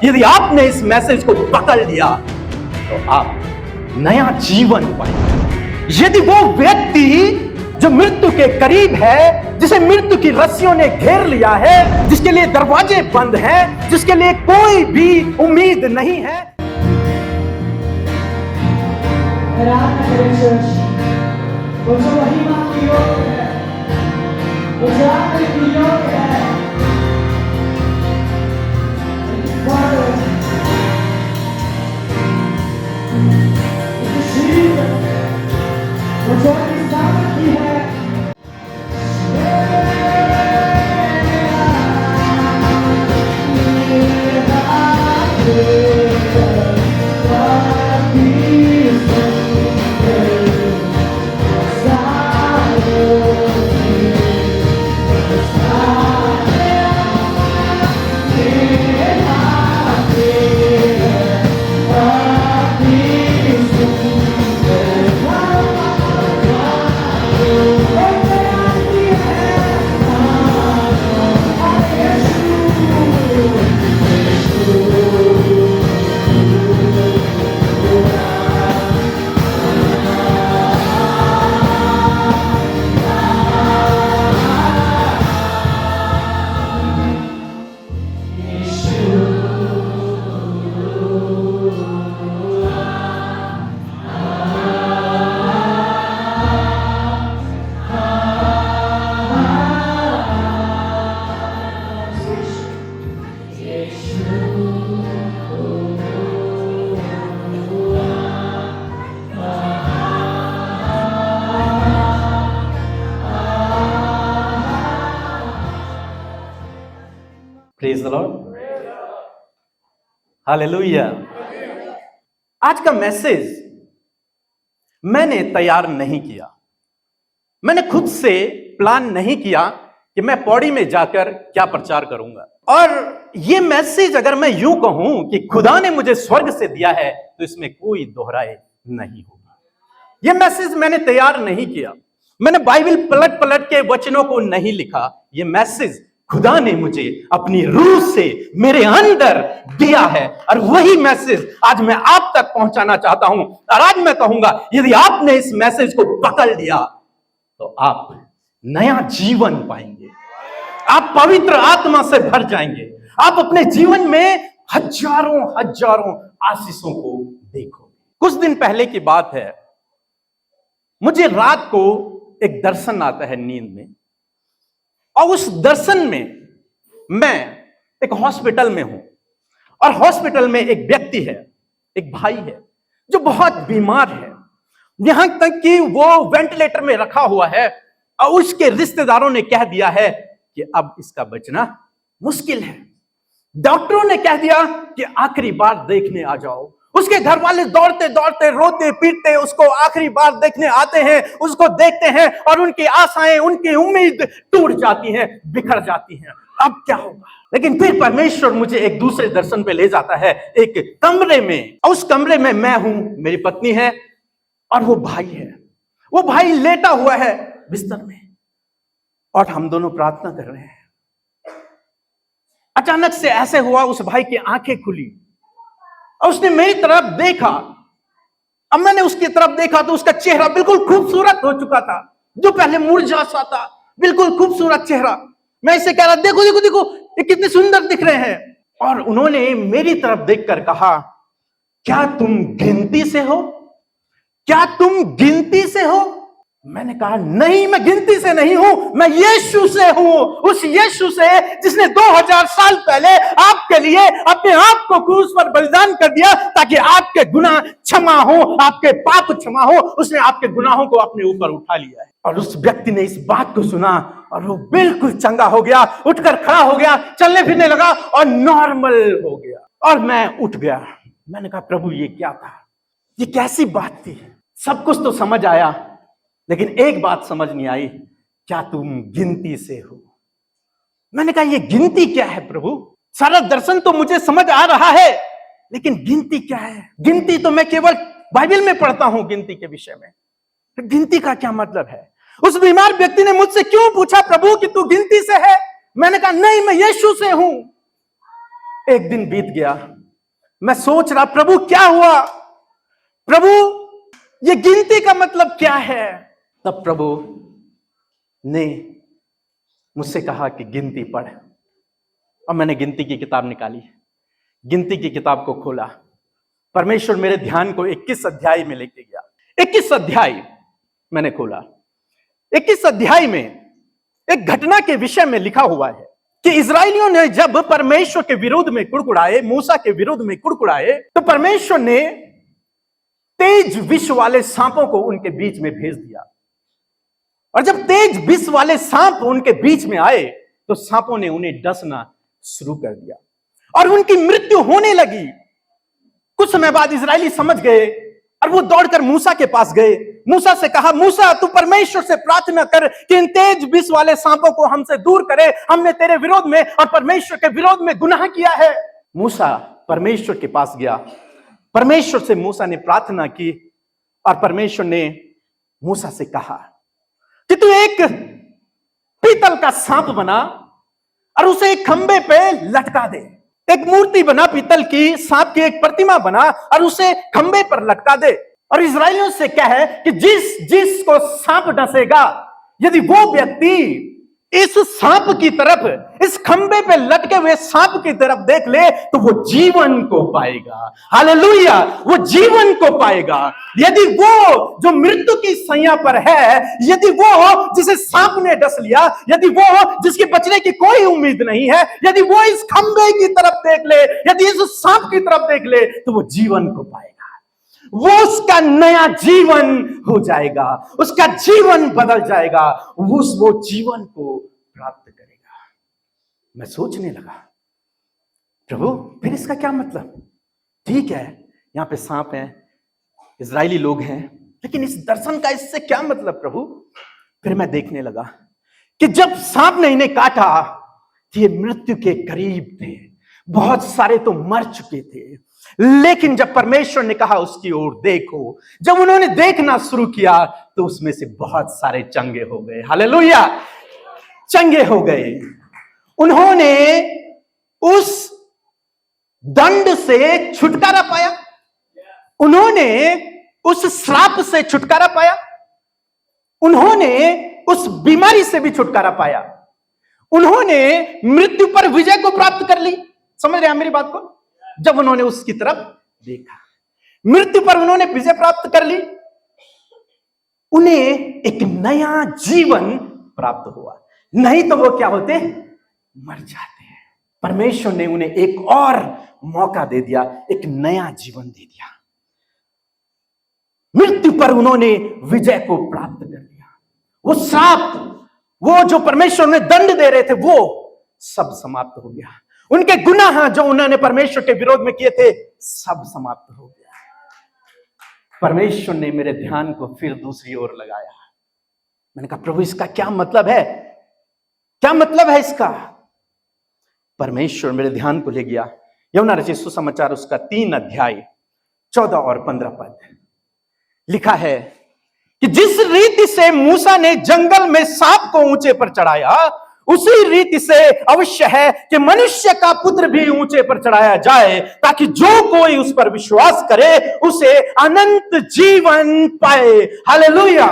यदि आपने इस मैसेज को पकड़ लिया तो आप नया जीवन पाएंगे। यदि वो व्यक्ति जो मृत्यु के करीब है, जिसे मृत्यु की रस्सियों ने घेर लिया है, जिसके लिए दरवाजे बंद हैं, जिसके लिए कोई भी उम्मीद नहीं है, वो जो वही मां की ओर है, वो जो आपकी ओर है, वो जो इंसान की है, प्रेज द लॉर्ड, हालेलुया। आज का मैसेज मैंने तैयार नहीं किया, मैंने खुद से प्लान नहीं किया कि मैं पौड़ी में जाकर क्या प्रचार करूंगा। और ये मैसेज अगर मैं यूं कहूं कि खुदा ने मुझे स्वर्ग से दिया है तो इसमें कोई दोहराए नहीं होगा। ये मैसेज मैंने तैयार नहीं किया, मैंने बाइबल पलट पलट के वचनों को नहीं लिखा। ये मैसेज खुदा ने मुझे अपनी रूह से मेरे अंदर दिया है और वही मैसेज आज मैं आप तक पहुंचाना चाहता हूं। और आज मैं कहूंगा, यदि आपने इस मैसेज को पकड़ लिया तो आप नया जीवन पाएंगे, आप पवित्र आत्मा से भर जाएंगे, आप अपने जीवन में हजारों हजारों आशीषों को देखोगे। कुछ दिन पहले की बात है, मुझे रात को एक दर्शन आता है नींद में, और उस दर्शन में मैं एक हॉस्पिटल में हूं और हॉस्पिटल में एक व्यक्ति है, एक भाई है जो बहुत बीमार है, यहां तक कि वो वेंटिलेटर में रखा हुआ है और उसके रिश्तेदारों ने कह दिया है कि अब इसका बचना मुश्किल है। डॉक्टरों ने कह दिया कि आखिरी बार देखने आ जाओ। उसके घर वाले दौड़ते दौड़ते रोते पीटते उसको आखिरी बार देखने आते हैं, उसको देखते हैं और उनकी आशाएं, उनकी उम्मीद टूट जाती हैं, बिखर जाती हैं। अब क्या होगा? लेकिन फिर परमेश्वर मुझे एक दूसरे दर्शन पे ले जाता है, एक कमरे में, और उस कमरे में मैं हूं, मेरी पत्नी है और वो भाई है। वो भाई लेटा हुआ है बिस्तर में और हम दोनों प्रार्थना कर रहे हैं। अचानक से ऐसे हुआ, उस भाई की आंखें खुली और उसने मेरी तरफ देखा। अब मैंने उसकी तरफ देखा तो उसका चेहरा बिल्कुल खूबसूरत हो चुका था, जो पहले मुरझा सा था, बिल्कुल खूबसूरत चेहरा। मैं इसे कह रहा, देखो देखो देखो ये कितने सुंदर दिख रहे हैं। और उन्होंने मेरी तरफ देखकर कहा, क्या तुम गिनती से हो? क्या तुम गिनती से हो? मैंने कहा, नहीं, मैं गिनती से नहीं हूं, मैं यीशु से हूं, उस यीशु से जिसने 2000 साल पहले आपके लिए अपने आप को क्रूस पर बलिदान कर दिया ताकि आपके गुनाह क्षमा हो, आपके पाप क्षमा हो। उसने आपके गुनाहों को अपने ऊपर उठा लिया है। और उस व्यक्ति ने इस बात को सुना और वो बिल्कुल चंगा हो गया, उठकर खड़ा हो गया, चलने फिरने लगा और नॉर्मल हो गया। और मैं उठ गया। मैंने कहा, प्रभु ये क्या था? ये कैसी बात थी? सब कुछ तो समझ आया, लेकिन एक बात समझ नहीं आई, क्या तुम गिनती से हो? मैंने कहा, ये गिनती क्या है प्रभु? सारा दर्शन तो मुझे समझ आ रहा है, लेकिन गिनती क्या है? गिनती तो मैं केवल बाइबल में पढ़ता हूं गिनती के विषय में, गिनती का क्या मतलब है? उस बीमार व्यक्ति ने मुझसे क्यों पूछा, प्रभु कि तू गिनती से है? मैंने कहा, नहीं, मैं यीशु से हूं। एक दिन बीत गया, मैं सोच रहा प्रभु क्या हुआ, प्रभु ये गिनती का मतलब क्या है। तब प्रभु ने मुझसे कहा कि गिनती पढ़। और मैंने गिनती की किताब निकाली, गिनती की किताब को खोला, परमेश्वर मेरे ध्यान को 21 अध्याय में लेके गया। 21 अध्याय मैंने खोला। 21 अध्याय में एक घटना के विषय में लिखा हुआ है कि इजरायलियों ने जब परमेश्वर के विरोध में कुड़कुड़ाए, मूसा के विरोध में कुड़कुड़ाए, तो परमेश्वर ने तेज विष वाले सांपों को उनके बीच में भेज दिया। और जब तेज विष वाले सांप उनके बीच में आए तो सांपों ने उन्हें डसना शुरू कर दिया और उनकी मृत्यु होने लगी। कुछ समय बाद इजरायली समझ गए और वो दौड़कर मूसा के पास गए। मूसा से कहा, मूसा तू परमेश्वर से प्रार्थना कर कि इन तेज विष वाले सांपों को हमसे दूर करे, हमने तेरे विरोध में और परमेश्वर के विरोध में गुनाह किया है। मूसा परमेश्वर के पास गया, परमेश्वर से मूसा ने प्रार्थना की और परमेश्वर ने मूसा से कहा कि तू एक पीतल का सांप बना और उसे एक खंबे पे लटका दे। एक मूर्ति बना पीतल की, सांप की एक प्रतिमा बना और उसे खंबे पर लटका दे। और इजरायलियों से क्या है कि जिस को सांप डसेगा, यदि वो व्यक्ति इस सांप की तरफ, इस खंबे पे लटके हुए सांप की तरफ देख ले तो वो जीवन को पाएगा। हालेलुया, वो जीवन को पाएगा। यदि वो जो मृत्यु की सैया पर है, यदि वो जिसे सांप ने डस लिया, यदि वो जिसके बचने की कोई उम्मीद नहीं है, यदि वो इस खंबे की तरफ देख ले, यदि इस सांप की तरफ देख ले तो वो जीवन को पाएगा। वो उसका नया जीवन हो जाएगा, उसका जीवन बदल जाएगा, वो जीवन को प्राप्त करेगा। मैं सोचने लगा, प्रभु फिर इसका क्या मतलब? ठीक है, यहां पे सांप है, इजरायली लोग हैं, लेकिन इस दर्शन का इससे क्या मतलब प्रभु? फिर मैं देखने लगा कि जब सांप ने इन्हें काटा तो ये मृत्यु के करीब थे, बहुत सारे तो मर चुके थे। लेकिन जब परमेश्वर ने कहा उसकी ओर देखो, जब उन्होंने देखना शुरू किया तो उसमें से बहुत सारे चंगे हो गए। हालेलुया, चंगे हो गए। उन्होंने उस दंड से छुटकारा पाया, उन्होंने उस श्राप से छुटकारा पाया, उन्होंने उस बीमारी से भी छुटकारा पाया, उन्होंने मृत्यु पर विजय को प्राप्त कर ली। समझ रहे हैं मेरी बात को? जब उन्होंने उसकी तरफ देखा, मृत्यु पर उन्होंने विजय प्राप्त कर ली, उन्हें एक नया जीवन प्राप्त हुआ। नहीं तो वो क्या होते? मर जाते हैं। परमेश्वर ने उन्हें एक और मौका दे दिया, एक नया जीवन दे दिया। मृत्यु पर उन्होंने विजय को प्राप्त कर लिया। वो श्राप, वो जो परमेश्वर ने दंड दे रहे थे, वो सब समाप्त हो गया। उनके गुनाह जो उन्होंने परमेश्वर के विरोध में किए थे, सब समाप्त हो गया। परमेश्वर ने मेरे ध्यान को फिर दूसरी ओर लगाया। मैंने कहा, प्रभु इसका क्या मतलब है? क्या मतलब है इसका? परमेश्वर मेरे ध्यान को ले गया यूहन्ना रचित सुसमाचार उसका 3 अध्याय 14 और 15 पद। लिखा है कि जिस रीति से मूसा ने जंगल में सांप को ऊंचे पर चढ़ाया, उसी रीति से अवश्य है कि मनुष्य का पुत्र भी ऊंचे पर चढ़ाया जाए, ताकि जो कोई उस पर विश्वास करे उसे अनंत जीवन पाए। हालेलुया,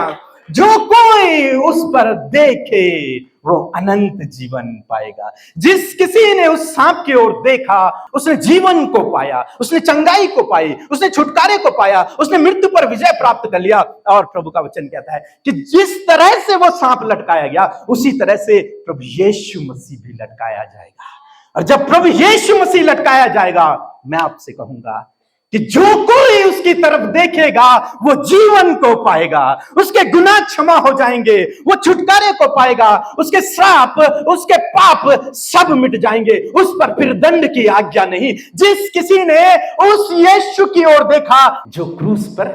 जो कोई उस पर देखे वो अनंत जीवन पाएगा। जिस किसी ने उस सांप की ओर देखा, उसने जीवन को पाया, उसने चंगाई को पाई, उसने छुटकारे को पाया, उसने मृत्यु पर विजय प्राप्त कर लिया। और प्रभु का वचन कहता है कि जिस तरह से वो सांप लटकाया गया, उसी तरह से प्रभु यीशु मसीह भी लटकाया जाएगा। और जब प्रभु यीशु मसीह लटकाया जाएगा, मैं आपसे कहूंगा कि जो कोई उसकी तरफ देखेगा वो जीवन को पाएगा, उसके गुनाह क्षमा हो जाएंगे, वो छुटकारे को पाएगा, उसके श्राप, उसके पाप सब मिट जाएंगे, उस पर फिर दंड की आज्ञा नहीं। जिस किसी ने उस यीशु की ओर देखा जो क्रूस पर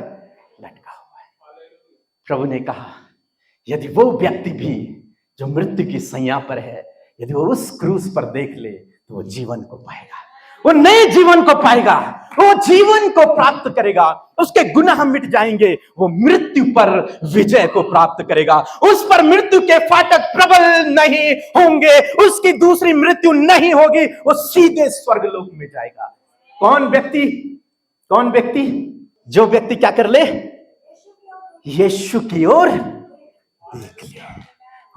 लटका हुआ है, प्रभु ने कहा यदि वो व्यक्ति भी जो मृत्यु की सैया पर है, यदि वो उस क्रूस पर देख ले तो वो जीवन को पाएगा, वो नए जीवन को पाएगा, वो जीवन को प्राप्त करेगा। उसके गुनाह मिट जाएंगे, वो मृत्यु पर विजय को प्राप्त करेगा। उस पर मृत्यु के फाटक प्रबल नहीं होंगे, उसकी दूसरी मृत्यु नहीं होगी, वो सीधे स्वर्गलोक में जाएगा। कौन व्यक्ति? कौन व्यक्ति? जो व्यक्ति क्या कर ले? यीशु की ओर देख ले।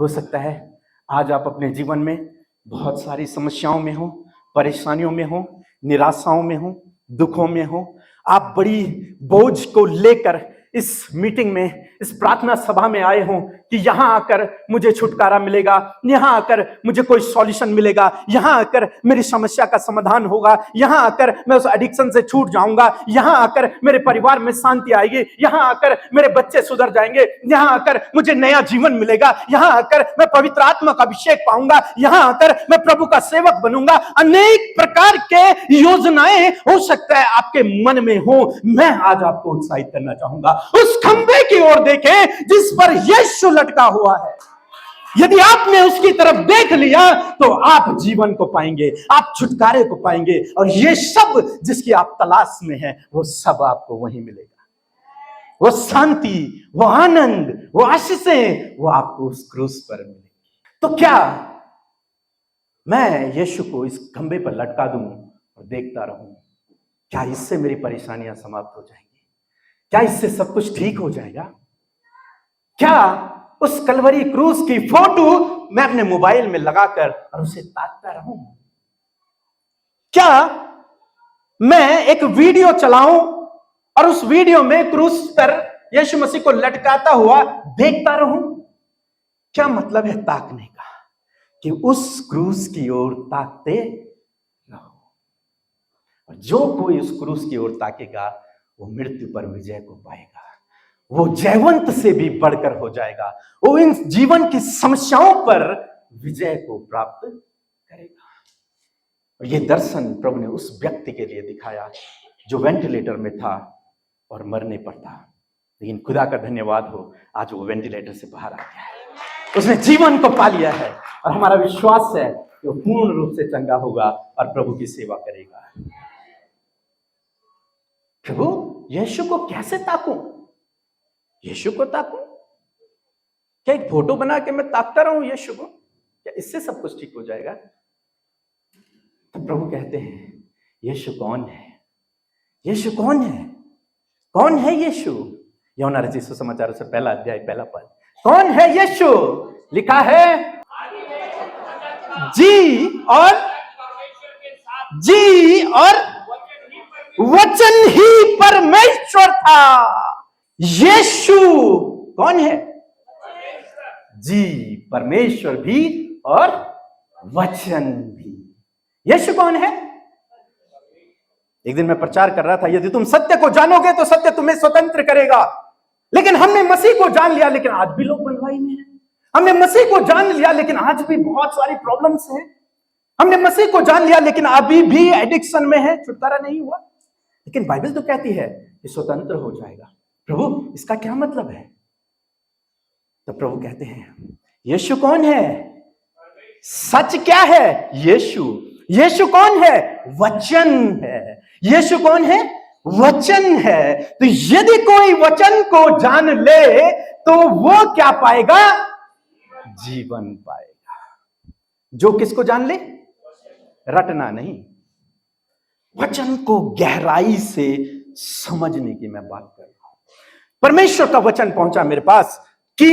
हो सकता है आज आप अपने जीवन में बहुत सारी समस्याओं में हो, परेशानियों में हो, निराशाओं में हो, दुखों में हो। आप बड़ी बोझ को लेकर इस मीटिंग में, इस प्रार्थना सभा में आए हो कि यहां आकर मुझे छुटकारा मिलेगा, यहां आकर मुझे कोई सॉल्यूशन मिलेगा, यहां आकर मेरी समस्या का समाधान होगा, यहां आकर मैं उस एडिक्शन से छूट जाऊंगा, यहां आकर मेरे परिवार में शांति आएगी, यहां आकर मेरे बच्चे सुधर जाएंगे, यहां आकर मुझे नया जीवन मिलेगा, यहां आकर मैं पवित्र आत्मा का अभिषेक पाऊंगा, यहां आकर मैं प्रभु का सेवक बनूंगा। अनेक प्रकार के योजनाएं हो सकता है आपके मन में हो। मैं आज आपको उत्साहित करना चाहूंगा, उस खंबे की ओर देखें जिस पर यीशु लटका हुआ है। यदि आपने उसकी तरफ देख लिया तो आप जीवन को पाएंगे, आप छुटकारे को पाएंगे, और ये सब जिसकी आप तलाश में हैं वो सब आपको वहीं मिलेगा। वो शांति, वो आनंद, वो आशीषें, वो आपको उस क्रूस पर मिलेगी। तो क्या मैं यीशु को इस खंबे पर लटका दूं और देखता रहूं? क्या इससे मेरी परेशानियां समाप्त हो जाएंगी? क्या इससे सब कुछ ठीक हो जाएगा? क्या उस कलवरी क्रूस की फोटो मैं अपने मोबाइल में लगाकर और उसे ताकता रहूं? क्या मैं एक वीडियो चलाऊं और उस वीडियो में क्रूस पर यीशु मसीह को लटकाता हुआ देखता रहूं? क्या मतलब है ताकने का? कि उस क्रूस की ओर ताकते रहो। और जो कोई उस क्रूस की ओर ताकेगा वो मृत्यु पर विजय को पाएगा, वो जयवंत से भी बढ़कर हो जाएगा, वो इन जीवन की समस्याओं पर विजय को प्राप्त करेगा। और ये दर्शन प्रभु ने उस व्यक्ति के लिए दिखाया जो वेंटिलेटर में था और मरने पर था, लेकिन खुदा का धन्यवाद हो आज वो वेंटिलेटर से बाहर आ गया है, उसने जीवन को पा लिया है। और हमारा विश्वास है कि वो पूर्ण रूप से चंगा होगा और प्रभु की सेवा करेगा। प्रभु यीशु को कैसे ताकूं? यीशु को ताकूं? क्या एक फोटो बना के मैं ताकता रहूं यीशु को? क्या इससे सब कुछ ठीक हो जाएगा? तो प्रभु कहते हैं यीशु कौन है? यीशु कौन है? कौन है यीशु? यूहन्ना रचित सुसमाचार से पहला अध्याय पहला पद। कौन है यीशु? लिखा है जी और वचन ही परमेश्वर था। यीशु कौन है? जी, परमेश्वर भी और वचन भी। यीशु कौन है? एक दिन मैं प्रचार कर रहा था, यदि तुम सत्य को जानोगे तो सत्य तुम्हें स्वतंत्र करेगा। लेकिन हमने मसीह को जान लिया, लेकिन आज भी लोग बंधुआई में हैं। हमने मसीह को जान लिया, लेकिन आज भी बहुत सारी प्रॉब्लम्स हैं। हमने मसीह को जान लिया, लेकिन अभी भी एडिक्शन में है, छुटकारा नहीं हुआ। लेकिन बाइबल तो कहती है कि स्वतंत्र हो जाएगा। प्रभु इसका क्या मतलब है? तो प्रभु कहते हैं यीशु कौन है? सच क्या है? यीशु कौन है? वचन है। यीशु कौन है? वचन है। तो यदि कोई वचन को जान ले तो वो क्या पाएगा? जीवन पाएगा। जो किसको जान ले? रटना नहीं, वचन को गहराई से समझने की मैं बात कर रहा हूं। परमेश्वर का वचन पहुंचा मेरे पास कि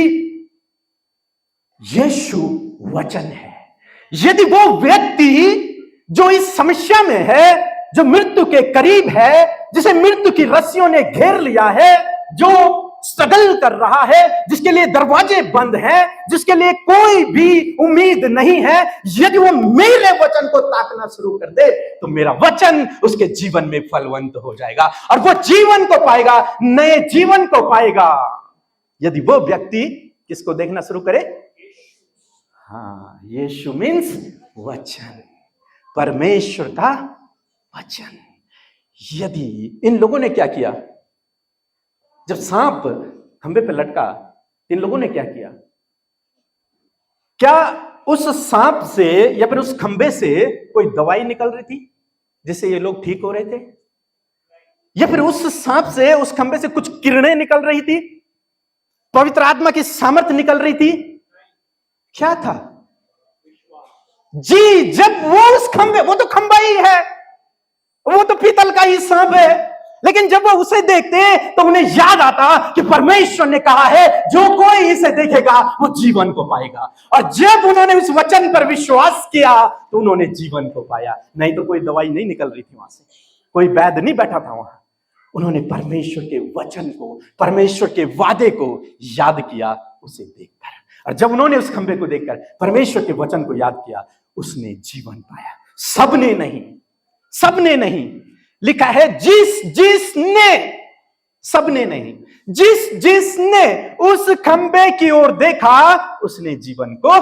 यीशु वचन है। यदि वो व्यक्ति जो इस समस्या में है, जो मृत्यु के करीब है, जिसे मृत्यु की रस्सियों ने घेर लिया है, जो स्ट्रगल कर रहा है, जिसके लिए दरवाजे बंद हैं, जिसके लिए कोई भी उम्मीद नहीं है, यदि वो मेरे वचन को ताकना शुरू कर दे तो मेरा वचन उसके जीवन में फलवंत हो जाएगा और वो जीवन को पाएगा, नए जीवन को पाएगा। यदि वो व्यक्ति किसको देखना शुरू करे? हाँ, यीशु मीन्स वचन, परमेश्वर का वचन। यदि इन लोगों ने क्या किया? जब सांप खंबे पे लटका, इन लोगों ने क्या किया? क्या उस सांप से या फिर उस खंबे से कोई दवाई निकल रही थी जिससे ये लोग ठीक हो रहे थे? या फिर उस सांप से, उस खंबे से कुछ किरणें निकल रही थी, पवित्र आत्मा की सामर्थ्य निकल रही थी? क्या था? जी, जब वो उस खंबे, वो तो खंबा ही है, वो तो पीतल का ही सांप है, लेकिन जब वो उसे देखते तो उन्हें याद आता कि परमेश्वर ने कहा है जो कोई इसे देखेगा वो जीवन को पाएगा। और जब उन्होंने उस वचन पर विश्वास किया तो उन्होंने जीवन को पाया। नहीं तो कोई दवाई नहीं निकल रही थी वहां से, कोई वैद्य नहीं बैठा था वहां। उन्होंने परमेश्वर के वचन को, परमेश्वर के वादे को याद किया उसे देखकर। और जब उन्होंने उस खंबे को देखकर परमेश्वर के वचन को याद किया, उसने जीवन पाया। सबने नहीं, सबने नहीं, लिखा है जिसने, सबने नहीं, जिसने उस खंबे की ओर देखा उसने जीवन को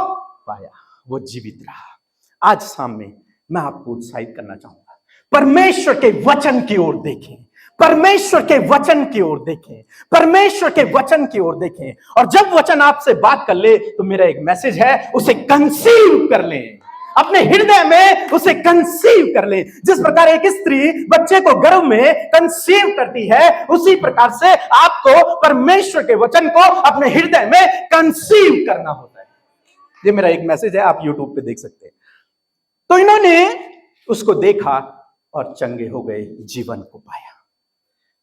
पाया, वो जीवित रहा। आज शाम में मैं आपको उत्साहित करना चाहूंगा, परमेश्वर के वचन की ओर देखें, परमेश्वर के वचन की ओर देखें, परमेश्वर के वचन की ओर देखें। और जब वचन आपसे बात कर ले तो मेरा एक मैसेज है, उसे कंसीव कर लें, अपने हृदय में उसे कंसीव कर ले। जिस प्रकार एक स्त्री बच्चे को गर्भ में कंसीव करती है, उसी प्रकार से आपको परमेश्वर के वचन को अपने हृदय में कंसीव करना होता है। ये मेरा एक मैसेज है, आप यूट्यूब पे देख सकते हैं। तो इन्होंने उसको देखा और चंगे हो गए, जीवन को पाया।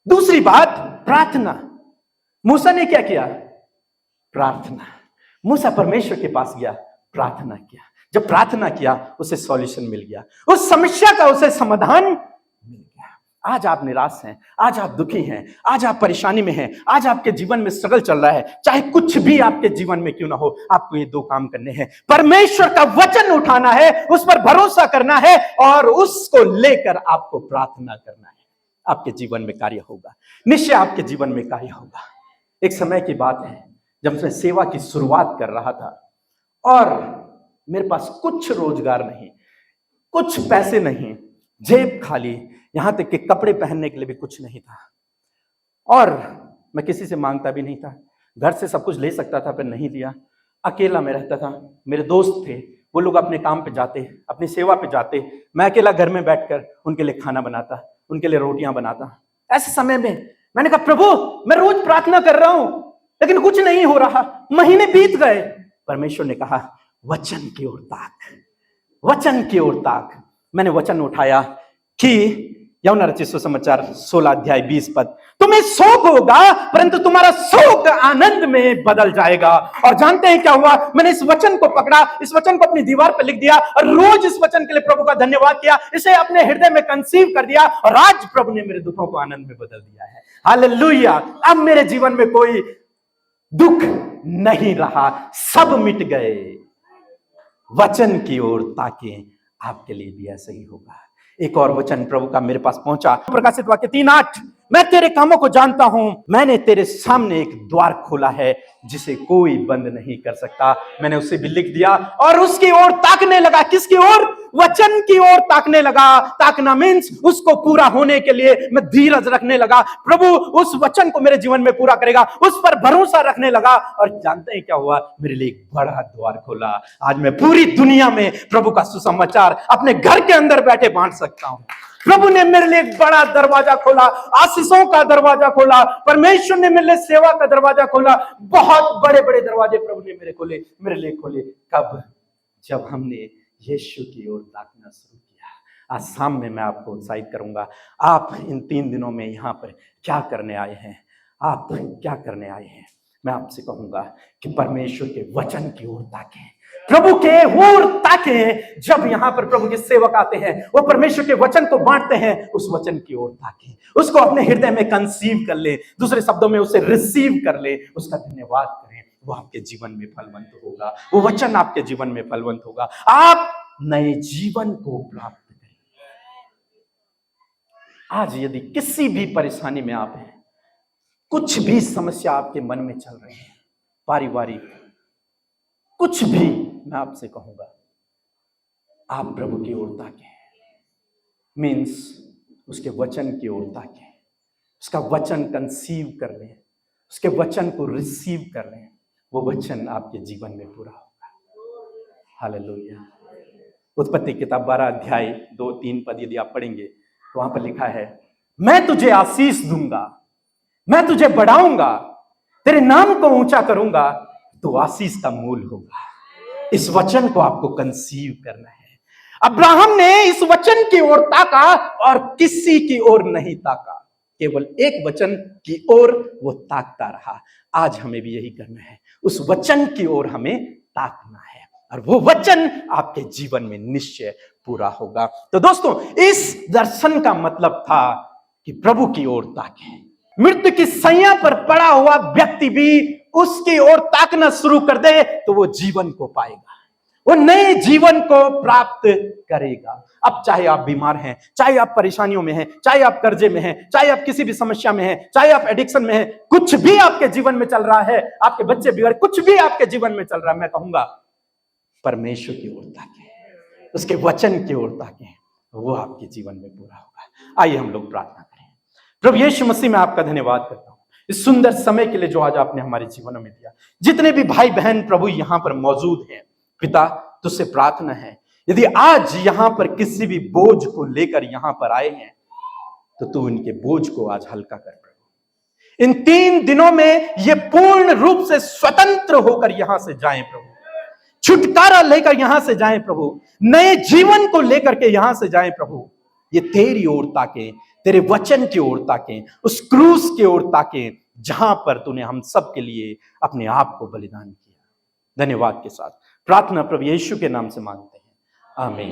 दूसरी बात, प्रार्थना। मूसा ने क्या किया? प्रार्थना। मूसा परमेश्वर के पास गया, प्रार्थना किया। जब प्रार्थना किया उसे सॉल्यूशन मिल गया, उस समस्या का उसे समाधान मिल गया। आज आप निराश हैं, आज आप दुखी हैं, आज आप परेशानी में हैं, आज आपके जीवन में स्ट्रगल चल रहा है, चाहे कुछ भी आपके जीवन में क्यों ना हो, आपको ये दो काम करने हैं। परमेश्वर का वचन उठाना है, उस पर भरोसा करना है और उसको लेकर आपको प्रार्थना करना है। आपके जीवन में कार्य होगा, निश्चय आपके जीवन में कार्य होगा। एक समय की बात है जब मैं सेवा की शुरुआत कर रहा था और मेरे पास कुछ रोजगार नहीं, कुछ पैसे नहीं, जेब खाली, यहां तक कि कपड़े पहनने के लिए भी कुछ नहीं था। और मैं किसी से मांगता भी नहीं था, घर से सब कुछ ले सकता था पर नहीं दिया। अकेला मैं रहता था, मेरे दोस्त थे, वो लोग अपने काम पे जाते, अपनी सेवा पे जाते, मैं अकेला घर में बैठकर उनके लिए खाना बनाता, उनके लिए रोटियां बनाता। ऐसे समय में मैंने कहा, प्रभु मैं रोज प्रार्थना कर रहा हूं लेकिन कुछ नहीं हो रहा, महीने बीत गए। परमेश्वर ने कहा, वचन की ओर ताक, वचन की ओर ताक। मैंने वचन उठाया कि यूहन्ना रचित सुसमाचार 16 अध्याय 20 पद, तुम्हें शोक होगा परंतु तुम्हारा शोक आनंद में बदल जाएगा। और जानते हैं क्या हुआ? मैंने इस वचन को पकड़ा, इस वचन को अपनी दीवार पर लिख दिया और रोज इस वचन के लिए प्रभु का धन्यवाद किया, इसे अपने हृदय में कंसीव कर दिया और आज प्रभु ने मेरे दुखों को आनंद में बदल दिया है। हालेलुया। अब मेरे जीवन में कोई दुख नहीं रहा, सब मिट गए। वचन की ओर ताकें, आपके लिए भी ऐसा ही होगा। एक और वचन प्रभु का मेरे पास पहुंचा, प्रकाशित वाक्य 3:8, मैं तेरे कामों को जानता हूं, मैंने तेरे सामने एक द्वार खोला है जिसे कोई बंद नहीं कर सकता। मैंने उसे भी लिख दिया और उसकी ओर ताकने लगा। किसकी ओर? वचन की ओर ताकने लगा। ताकना मीन्स उसको पूरा होने के लिए मैं धीरज रखने लगा। प्रभु उस वचन को मेरे जीवन में पूरा करेगा, उस पर भरोसा रखने लगा। और जानते हैं क्या हुआ? मेरे लिए एक बड़ा द्वार खोला। आज मैं पूरी दुनिया में प्रभु का सुसमाचार अपने घर के अंदर बैठे बांट सकता हूं। प्रभु ने मेरे लिए एक बड़ा दरवाजा खोला, आशीषों का दरवाजा खोला, परमेश्वर ने मेरे लिए सेवा का दरवाजा खोला। बहुत बड़े बड़े दरवाजे प्रभु ने मेरे लिए खोले। कब? जब हमने यीशु की ओर ताकना शुरू किया। आज शाम में मैं आपको उत्साहित करूंगा, आप इन 3 दिनों में यहाँ पर क्या करने आए हैं? आप क्या करने आए हैं? मैं आपसे कहूंगा कि परमेश्वर के वचन की ओर ताकें, प्रभु के ओर ताकें। जब यहां पर प्रभु के सेवक आते हैं, वो परमेश्वर के वचन को बांटते हैं, उस वचन की ओर ताकें, उसको अपने हृदय में कंसीव कर ले, दूसरे शब्दों में उसे रिसीव कर ले, उसका धन्यवाद करें। वो आपके जीवन में फलवंत होगा, वो वचन आपके जीवन में फलवंत होगा, आप नए जीवन को प्राप्त करें। आज यदि किसी भी परेशानी में आप हैं, कुछ भी समस्या आपके मन में चल रही है, पारिवारिक कुछ भी, मैं आपसे कहूंगा आप प्रभु की ओर ताकें, मीन्स उसके वचन की ओर ताकें, उसका वचन कंसीव कर लें, उसके वचन को रिसीव कर लें, वो वचन आपके जीवन में पूरा होगा। हालेलुया। उत्पत्ति किताब 12 अध्याय 2-3 पद यदि आप पढ़ेंगे तो वहां पर लिखा है, मैं तुझे आशीष दूंगा, मैं तुझे बढ़ाऊंगा, तेरे नाम को ऊंचा करूंगा, तो आशीष का मूल होगा। इस वचन को आपको कंसीव करना है। अब्राहम ने इस वचन की ओर ताका और किसी की ओर नहीं ताका, केवल एक वचन की ओर वो ताकता रहा। आज हमें भी यही करना है, उस वचन की ओर हमें ताकना है, और वो वचन आपके जीवन में निश्चय पूरा होगा। तो दोस्तों, इस दर्शन का मतलब था कि प्रभु की ओर ताकें। मृत्यु की सैया पर पड़ा हुआ व्यक्ति भी उसकी ओर ताकना शुरू कर दे तो वो जीवन को पाएगा, वो नए जीवन को प्राप्त करेगा। अब चाहे आप बीमार हैं, चाहे आप परेशानियों में हैं, चाहे आप कर्जे में हैं, चाहे आप किसी भी समस्या में हैं, चाहे आप एडिक्शन में हैं, कुछ भी आपके जीवन में चल रहा है, आपके बच्चे बिगड़, कुछ भी आपके जीवन में चल रहा है, मैं कहूंगा परमेश्वर की ओर ताकें, उसके वचन की ओर ताकें, वो आपके जीवन में पूरा होगा। आइए हम लोग प्रार्थना करें। प्रभु यीशु मसीह, मैं आपका धन्यवाद करता हूं इस सुंदर समय के लिए जो आज आपने हमारे जीवन में दिया। जितने भी भाई बहन प्रभु यहां पर मौजूद हैं, पिता तुझसे प्रार्थना है, यदि आज यहां पर किसी भी बोझ को लेकर यहां पर आए हैं, तो तू इनके बोझ को आज हल्का कर प्रभु। इन 3 दिनों में ये पूर्ण रूप से स्वतंत्र होकर यहां से जाएं प्रभु, छुटकारा लेकर यहां से जाएं प्रभु, नए जीवन को लेकर के यहां से जाएं प्रभु। ये तेरी ओर ताकें, तेरे वचन की ओर ताकें, उस क्रूस की ओर ताकें जहां पर तूने हम सब के लिए अपने आप को बलिदान किया। धन्यवाद के साथ प्रार्थना प्रभु यीशु के नाम से मांगते हैं, आमीन।